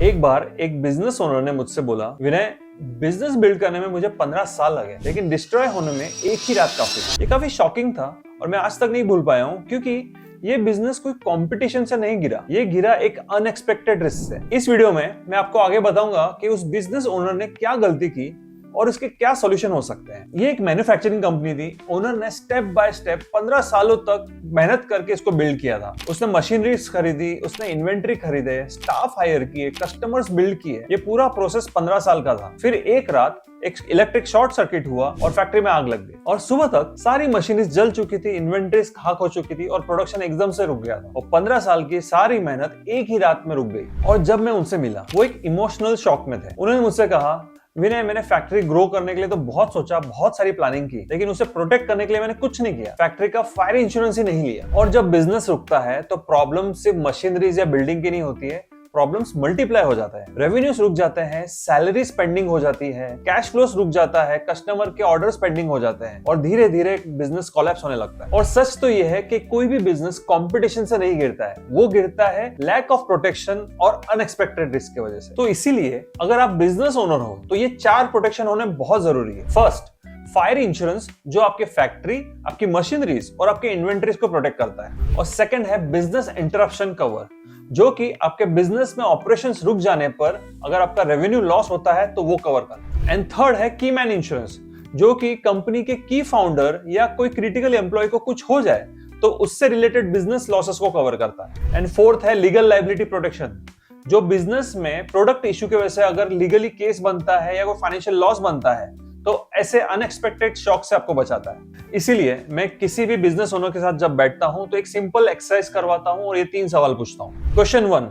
एक बार एक business owner ने मुझसे बोला, विनय, बिजनेस बिल्ड करने में मुझे 15 साल लगे, लेकिन डिस्ट्रॉय होने में एक ही रात काफी थी। ये काफी शॉकिंग था और मैं आज तक नहीं भूल पाया हूँ, क्योंकि ये बिजनेस कोई कंपटीशन से नहीं गिरा, ये गिरा एक अनएक्सपेक्टेड रिस्क से। इस वीडियो में मैं आपको आगे बताऊंगा कि उस बिजनेस ओनर ने क्या गलती की और उसके क्या सॉल्यूशन हो सकते हैं। ये एक मैन्युफैक्चरिंग कंपनी थी। ओनर ने स्टेप बाय स्टेप 15 सालों तक मेहनत करके इसको बिल्ड किया था। उसने मशीनरीज खरीदी, उसने इन्वेंट्री खरीदे, स्टाफ हायर किए, कस्टमर्स बिल्ड किए। ये पूरा प्रोसेस 15 साल का था। फिर एक रात एक इलेक्ट्रिक शॉर्ट सर्किट हुआ और फैक्ट्री में आग लग गई और सुबह तक सारी मशीनरीज जल चुकी थी, इन्वेंट्रीज खाक हो चुकी थी और प्रोडक्शन एकदम से रुक गया था। और 15 साल की सारी मेहनत एक ही रात में रुक गई। और जब मैं उनसे मिला, वो एक इमोशनल शॉक में थे। उन्होंने मुझसे कहा, विनय, मैंने फैक्ट्री ग्रो करने के लिए तो बहुत सोचा, बहुत सारी प्लानिंग की, लेकिन उसे प्रोटेक्ट करने के लिए मैंने कुछ नहीं किया। फैक्ट्री का फायर इंश्योरेंस ही नहीं लिया। और जब बिजनेस रुकता है तो प्रॉब्लम सिर्फ मशीनरीज या बिल्डिंग की नहीं होती है, प्रॉब्लम्स मल्टीप्लाई हो जाता है। रेवेन्यूज रुक जाते हैं, सैलरी पेंडिंग हो जाती है, कैश फ्लोस रुक जाता है, कस्टमर के ऑर्डर्स पेंडिंग हो जाते हैं और धीरे धीरे बिजनेस कोलैप्स होने लगता है। और सच तो ये है कि कोई भी बिजनेस कंपटीशन से नहीं गिरता है, वो गिरता है लैक ऑफ प्रोटेक्शन और अनएक्सपेक्टेड रिस्क की वजह से। तो इसीलिए अगर आप बिजनेस ओनर हो तो ये 4 प्रोटेक्शन होने बहुत जरूरी है। फर्स्ट, फायर इंश्योरेंस, जो आपके फैक्ट्री, आपकी मशीनरीज और आपके इन्वेंटरीज को प्रोटेक्ट करता है। और सेकंड है बिजनेस इंटरप्शन कवर, जो कि आपके बिजनेस में ऑपरेशंस रुक जाने पर अगर आपका रेवेन्यू लॉस होता है तो वो कवर करता है। एंड थर्ड है की मैन इंश्योरेंस, जो कि कंपनी के की फाउंडर या कोई क्रिटिकल एम्प्लॉय को कुछ हो जाए तो उससे रिलेटेड बिजनेस लॉसेस को कवर करता है। एंड फोर्थ है लीगल लायबिलिटी प्रोटेक्शन, जो बिजनेस में प्रोडक्ट इश्यू की वजह से अगर लीगली केस बनता है या कोई फाइनेंशियल लॉस बनता है तो ऐसे अनएक्सपेक्टेड शॉक से आपको बचाता है। इसीलिए मैं किसी भी बिजनेस ओनर के साथ जब बैठता हूं तो एक सिंपल एक्सरसाइज करवाता हूं और ये 3 सवाल पूछता हूं। क्वेश्चन 1,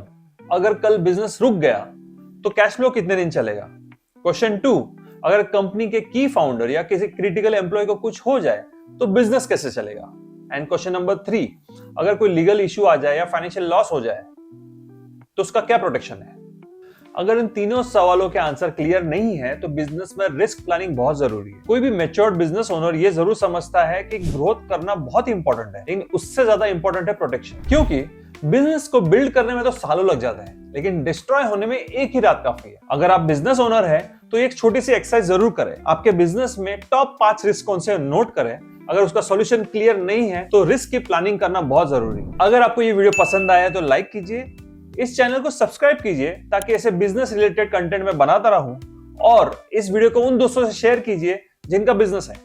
अगर कल बिजनेस रुक गया तो कैश फ्लो कितने दिन चलेगा? क्वेश्चन 2, अगर कंपनी के की फाउंडर या किसी क्रिटिकल एम्प्लॉय को कुछ हो जाए तो बिजनेस कैसे चलेगा? एंड क्वेश्चन नंबर 3, अगर कोई लीगल इश्यू आ जाए या फाइनेंशियल लॉस हो जाए तो उसका क्या प्रोटेक्शन है? अगर इन तीनों सवालों के आंसर क्लियर नहीं है तो बिजनेस में रिस्क प्लानिंग बहुत जरूरी है। कोई भी मैच्योर्ड बिजनेस ओनर ये जरूर समझता है कि ग्रोथ करना बहुत इंपॉर्टेंट है, लेकिन उससे ज्यादा इंपॉर्टेंट है प्रोटेक्शन। क्योंकि बिजनेस को बिल्ड करने में तो सालों लग जाते हैं, लेकिन डिस्ट्रॉय होने में एक ही रात काफी है। अगर आप बिजनेस ओनर है तो एक छोटी सी एक्सरसाइज जरूर करें। आपके बिजनेस में टॉप 5 रिस्क कौन से नोट करें। अगर उसका सॉल्यूशन क्लियर नहीं है तो रिस्क की प्लानिंग करना बहुत जरूरी है। अगर आपको ये वीडियो पसंद आया तो लाइक कीजिए, इस चैनल को सब्सक्राइब कीजिए ताकि ऐसे बिजनेस रिलेटेड कंटेंट मैं बनाता रहूं, और इस वीडियो को उन दोस्तों से शेयर कीजिए जिनका बिजनेस है।